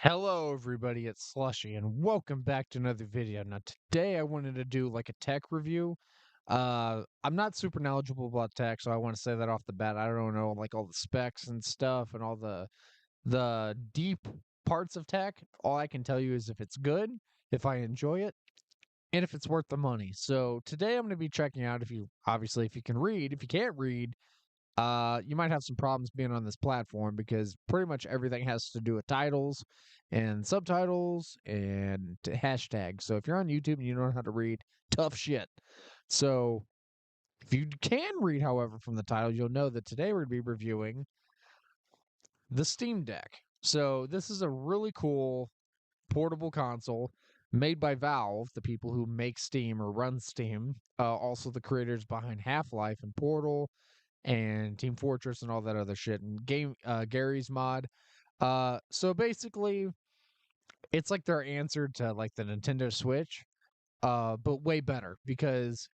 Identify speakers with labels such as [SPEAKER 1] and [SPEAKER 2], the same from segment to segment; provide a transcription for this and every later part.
[SPEAKER 1] Hello, everybody. It's Slushy, and welcome back to another video. Now, today I wanted to do like a tech review. I'm not super knowledgeable about tech, so I want to say that off the bat. I don't know like all the specs and stuff and all the deep parts of tech. All I can tell you is if it's good, if I enjoy it, and if it's worth the money. So today I'm going to be checking out if you can read. If you can't read, you might have some problems being on this platform because pretty much everything has to do with titles and subtitles and hashtags. So if you're on YouTube and you don't know how to read, tough shit. So if you can read, however, from the title, you'll know that today we're going to be reviewing the Steam Deck. So this is a really cool portable console made by Valve, the people who make Steam or run Steam, also the creators behind Half-Life and Portal and Team Fortress and all that other shit and Gary's mod. So basically, it's like their answer to like the Nintendo Switch, but way better because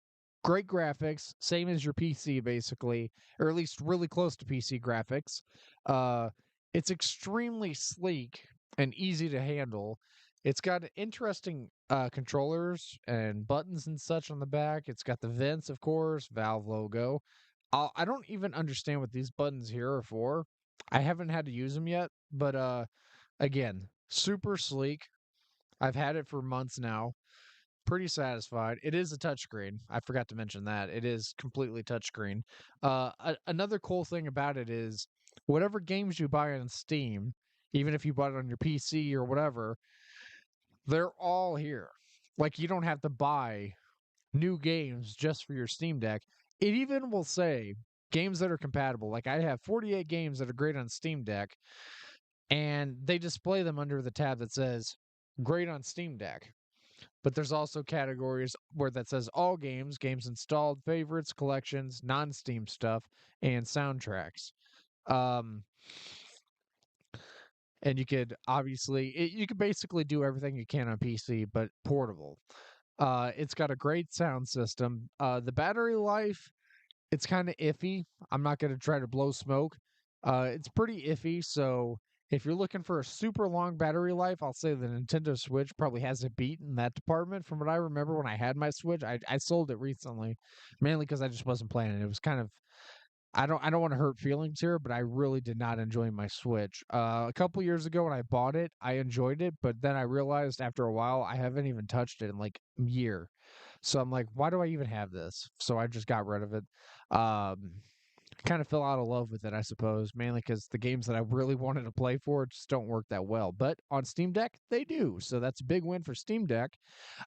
[SPEAKER 1] great graphics, same as your PC basically, or at least really close to PC graphics. Uh, it's extremely sleek and easy to handle. It's got interesting controllers and buttons and such on the back. It's got the vents, of course, Valve logo. I don't even understand what these buttons here are for. I haven't had to use them yet, but again, super sleek. I've had it for months now. Pretty satisfied. It is a touchscreen. I forgot to mention that. It is completely touchscreen. Another cool thing about it is whatever games you buy on Steam, even if you bought it on your PC or whatever, they're all here. Like you don't have to buy new games just for your Steam Deck. It even will say games that are compatible. Like I have 48 games that are great on Steam Deck, and they display them under the tab that says great on Steam Deck. But there's also categories where that says all games, games installed, favorites, collections, non-Steam stuff, and soundtracks. Um, and you could basically do everything you can on PC, but portable. It's got a great sound system. The battery life, it's kind of iffy. I'm not going to try to blow smoke. It's pretty iffy. So if you're looking for a super long battery life, I'll say the Nintendo Switch probably has a beat in that department. From what I remember when I had my Switch, I sold it recently, mainly because I just wasn't playing it. It was kind of I don't want to hurt feelings here, but I really did not enjoy my Switch. A couple years ago when I bought it, I enjoyed it, but then I realized after a while I haven't even touched it in like a year. So I'm like, why do I even have this? So I just got rid of it. Um, kind of fell out of love with it, I suppose, mainly because the games that I really wanted to play for just don't work that well. But on Steam Deck, they do. So that's a big win for Steam Deck.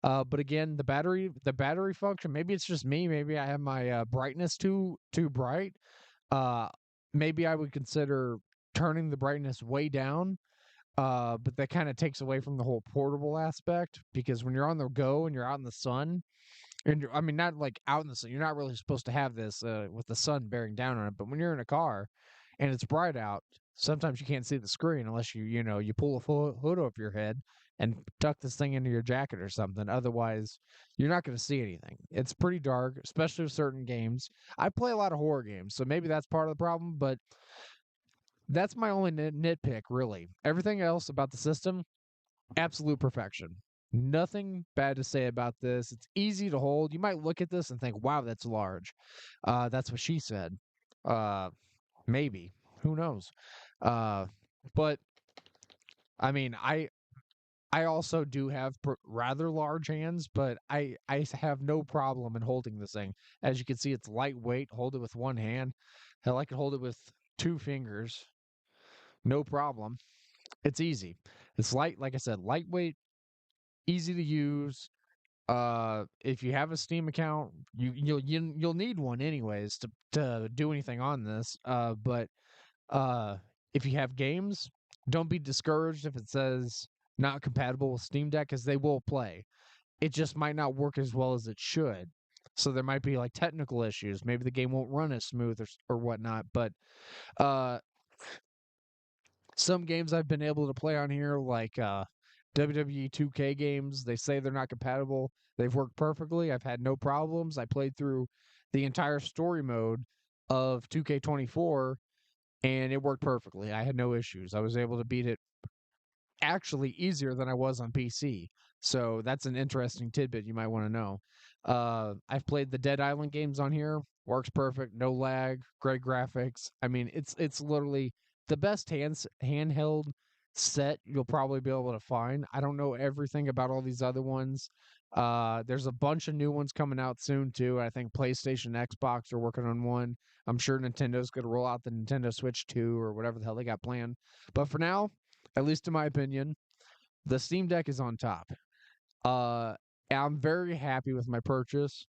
[SPEAKER 1] But again, the battery function. Maybe it's just me. Maybe I have my brightness too bright. Uh, Maybe I would consider turning the brightness way down. But that kind of takes away from the whole portable aspect because when you're on the go and you're out in the sun, and I mean, not like out in the sun. You're not really supposed to have this with the sun bearing down on it. But when you're in a car and it's bright out, sometimes you can't see the screen unless you pull a full hood over your head and tuck this thing into your jacket or something. Otherwise, you're not going to see anything. It's pretty dark, especially with certain games. I play a lot of horror games, so maybe that's part of the problem. But that's my only nitpick, really. Everything else about the system, absolute perfection. Nothing bad to say about this. It's easy to hold. You might look at this and think, "Wow, that's large." That's what she said. Uh, Maybe. Who knows? Uh, but I mean, I also do have rather large hands, but I have no problem in holding this thing. As you can see, it's lightweight. Hold it with one hand. Hell, I can hold it with two fingers. No problem. It's easy. It's light, like I said, lightweight, easy to use. If you have a Steam account, you'll need one anyways to do anything on this. But if you have games, don't be discouraged if it says not compatible with Steam Deck, because they will play. It just might not work as well as it should. So there might be like technical issues. Maybe the game won't run as smooth or whatnot. But uh, some games I've been able to play on here, like WWE 2K games, they say they're not compatible. They've worked perfectly. I've had no problems. I played through the entire story mode of 2K24 and it worked perfectly. I had no issues. I was able to beat it actually easier than I was on PC. So that's an interesting tidbit you might want to know. I've played the Dead Island games on here. Works perfect, no lag, great graphics. I mean, it's literally the best handheld set you'll probably be able to find. I don't know everything about all these other ones. There's a bunch of new ones coming out soon too. I think PlayStation, Xbox are working on one. I'm sure Nintendo's going to roll out the Nintendo Switch 2 or whatever the hell they got planned. But for now, at least in my opinion, the Steam Deck is on top. Uh, I'm very happy with my purchase.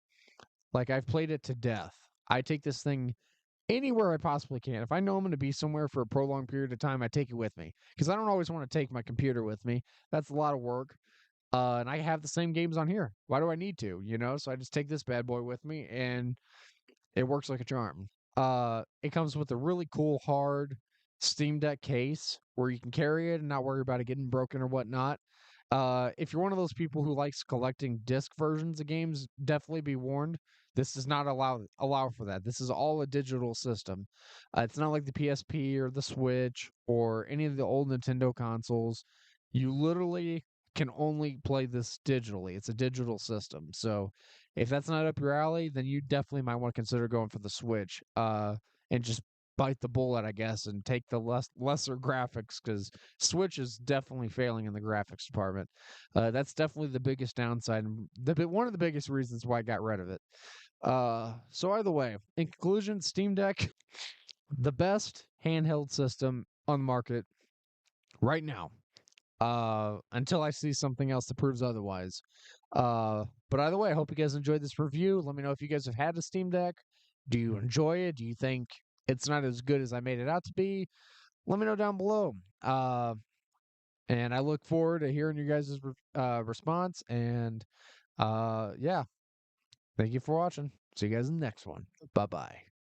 [SPEAKER 1] Like I've played it to death. I take this thing anywhere I possibly can. If I know I'm going to be somewhere for a prolonged period of time, I take it with me because I don't always want to take my computer with me. That's a lot of work. And I have the same games on here. Why do I need to? So I just take this bad boy with me, and it works like a charm. It comes with a really cool hard Steam Deck case where you can carry it and not worry about it getting broken or whatnot. If you're one of those people who likes collecting disc versions of games, definitely be warned. This does not allow for that. This is all a digital system. It's not like the PSP or the Switch or any of the old Nintendo consoles. You literally can only play this digitally. It's a digital system. So if that's not up your alley, then you definitely might want to consider going for the Switch. And just bite the bullet, I guess, and take the lesser graphics because Switch is definitely failing in the graphics department. That's definitely the biggest downside, and one of the biggest reasons why I got rid of it. So either way, in conclusion, Steam Deck, the best handheld system on the market right now. Until I see something else that proves otherwise. But either way, I hope you guys enjoyed this review. Let me know if you guys have had a Steam Deck. Do you enjoy it? Do you think it's not as good as I made it out to be? Let me know down below. And I look forward to hearing your guys' response. And yeah, thank you for watching. See you guys in the next one. Bye bye.